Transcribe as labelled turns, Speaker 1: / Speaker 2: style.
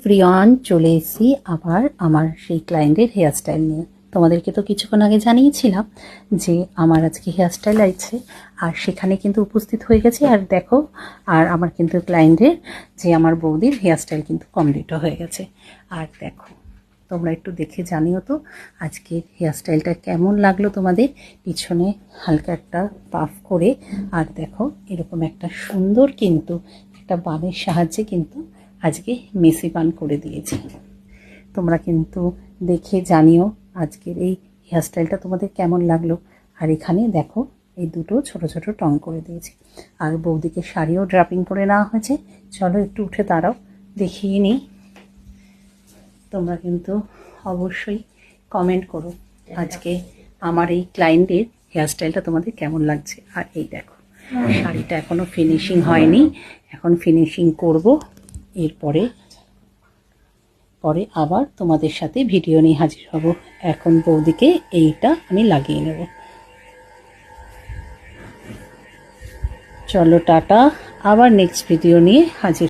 Speaker 1: প্রিয়ন চলে এসেছি আবার আমার সেই ক্লায়েন্টের হেয়ারস্টাইল নিয়ে। তোমাদেরকে তো কিছুক্ষণ আগে জানিয়েছিলাম যে আমার আজকে হেয়ারস্টাইল আছে, আর সেখানে কিন্তু উপস্থিত হয়ে গেছে। আর দেখো, আর আমার কিন্তু ক্লায়েন্টের যে আমার বৌদির হেয়ারস্টাইল কিন্তু কমপ্লিটও হয়ে গেছে। আর দেখো, তোমরা একটু দেখে জানিও তো আজকের হেয়ারস্টাইলটা কেমন লাগলো তোমাদের। পিছনে হালকা একটা পাফ করে, আর দেখো এরকম একটা সুন্দর কিন্তু একটা বানের সাহায্যে কিন্তু আজকে মেসি বান করে দিয়েছি। তোমরা কিন্তু দেখে জানিও আজকের এই হেয়ারস্টাইলটা তোমাদের কেমন লাগলো। আর এখানে দেখো এই দুটো ছোট ছোট টং করে দিয়েছি, আর বৌদিকে শাড়িও ড্রাপিং করে নেওয়া হয়েছে। চলো একটু উঠে দাঁড়াও, দেখিয়ে নিই। তোমরা কিন্তু অবশ্যই কমেন্ট করো আজকে আমার এই ক্লায়েন্টের হেয়ারস্টাইলটা তোমাদের কেমন লাগছে। আর এই দেখো, শাড়িটা এখনও ফিনিশিং হয়নি, এখন ফিনিশিং করব। এরপরে আবার তোমাদের সাথে ভিডিও নিয়ে হাজির হব। এখন বৌদিকে এইটা আমি লাগিয়ে নেব। চলো টাটা, আবার নেক্সট ভিডিও নিয়ে হাজির।